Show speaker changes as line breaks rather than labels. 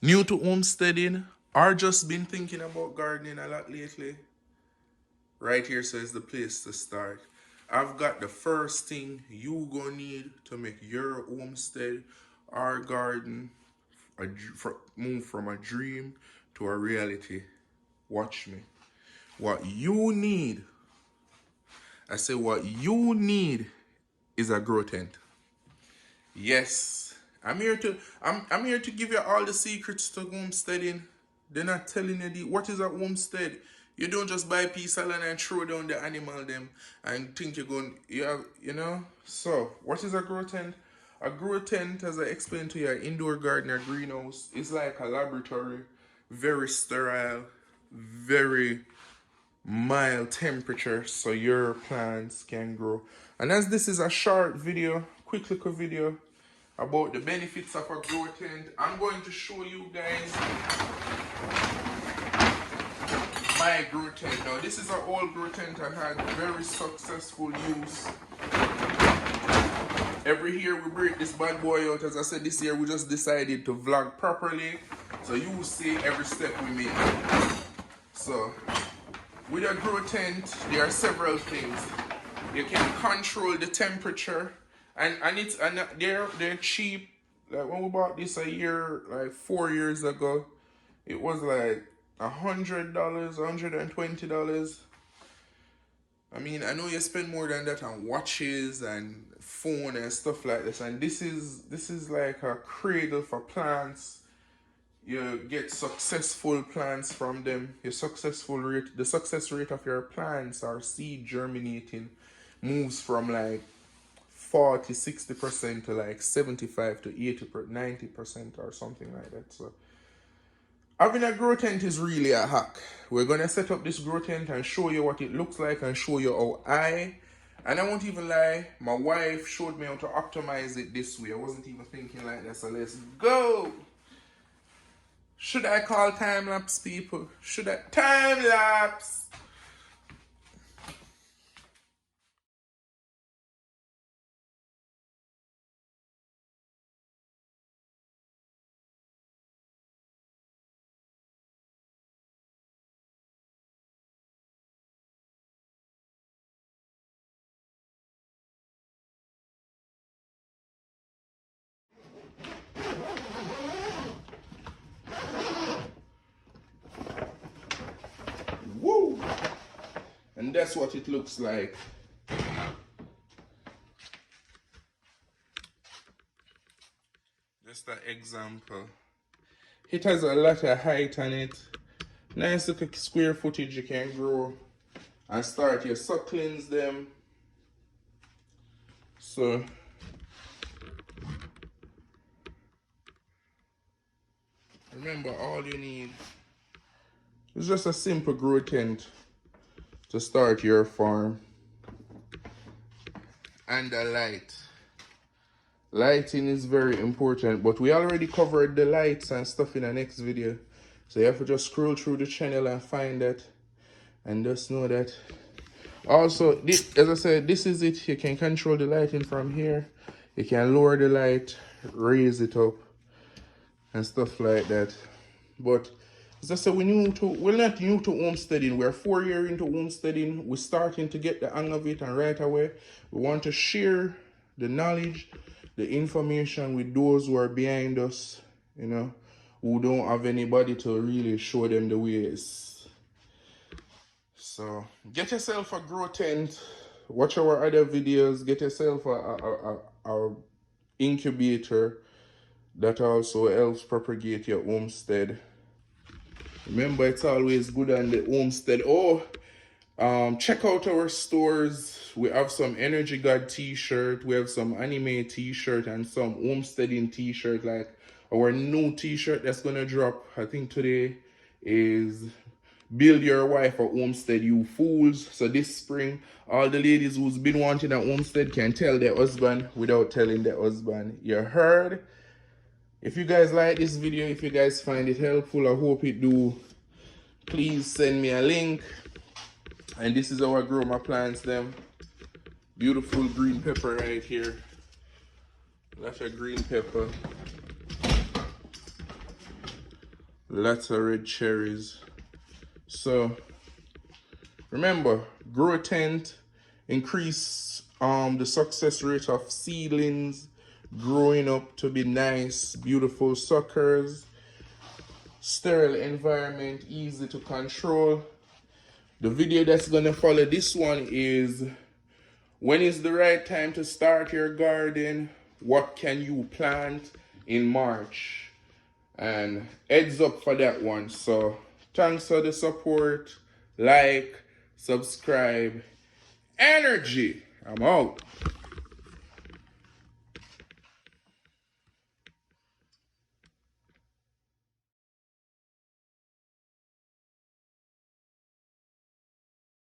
New to homesteading or just been thinking about gardening a lot lately, right here says the place to start. I've got the first thing you gonna need to make your homestead or garden move from a dream to a reality. Watch me. What you need, I say what you need is a grow tent. Yes, I'm here to give you all the secrets to homesteading. They're not telling you what is a homestead. You don't just buy a piece of land and throw down the animal them and think you're going you know. So what is a grow tent? A grow tent, as I explained to you, an indoor garden or greenhouse is like a laboratory, very sterile, very mild temperature, so your plants can grow. And as this is a short video, quick little video about the benefits of a grow tent, I'm going to show you guys my grow tent. Now this is an old grow tent I had very successful use. Every year we break this bad boy out. As I said, this year we just decided to vlog properly, so you will see every step we make. So with a grow tent, there are several things. You can control the temperature, and they're cheap. Like when we bought this a year, like 4 years ago, it was like $100, $120. I mean, I know you spend more than that on watches and phone and stuff like this, and this is like a cradle for plants. You get successful plants from them. The success rate of your plants or seed germinating moves from like 40-60% to like 75 to 80-90% or something like that. So having a grow tent is really a hack. We're gonna set up this grow tent and show you what it looks like and show you how and I won't even lie, my wife showed me how to optimize it this way. I wasn't even thinking like that, so let's go. Should I call time lapse, people? Should I time lapse? Woo! And that's what it looks like. Just an example. It has a lot of height on it. Nice little square footage you can grow and start your sucklings them. So remember, all you need is just a simple grow tent to start your farm and a light. Lighting is very important, but we already covered the lights and stuff in the next video, so you have to just scroll through the channel and find that, and just know that. Also, this, as I said, this is it. You can control the lighting from here. You can lower the light, raise it up, and stuff like that. But as I said, we're not new to homesteading. We're 4 years into homesteading. We're starting to get the hang of it, and right away we want to share the knowledge, the information with those who are behind us, you know, who don't have anybody to really show them the ways. So get yourself a grow tent, watch our other videos, get yourself a incubator that also helps propagate your homestead. Remember, it's always good on the homestead. Check out our stores. We have some Energy God t-shirt, we have some anime t-shirt, and some homesteading t-shirt. Like our new t-shirt that's gonna drop, I think today, is Build Your Wife a Homestead, You Fools. So this spring, all the ladies who's been wanting a homestead can tell their husband without telling their husband. You heard? If you guys like this video, if you guys find it helpful, I hope it do, please send me a link. And this is how I grow my plants them. Beautiful green pepper right here. Lots of green pepper. Lots of red cherries. So remember, grow a tent, increase the success rate of seedlings growing up to be nice, beautiful suckers. Sterile environment, easy to control. The video that's gonna follow this one is when is the right time to start your garden? What can you plant in March? And heads up for that one. So thanks for the support. Like, subscribe, energy. I'm out.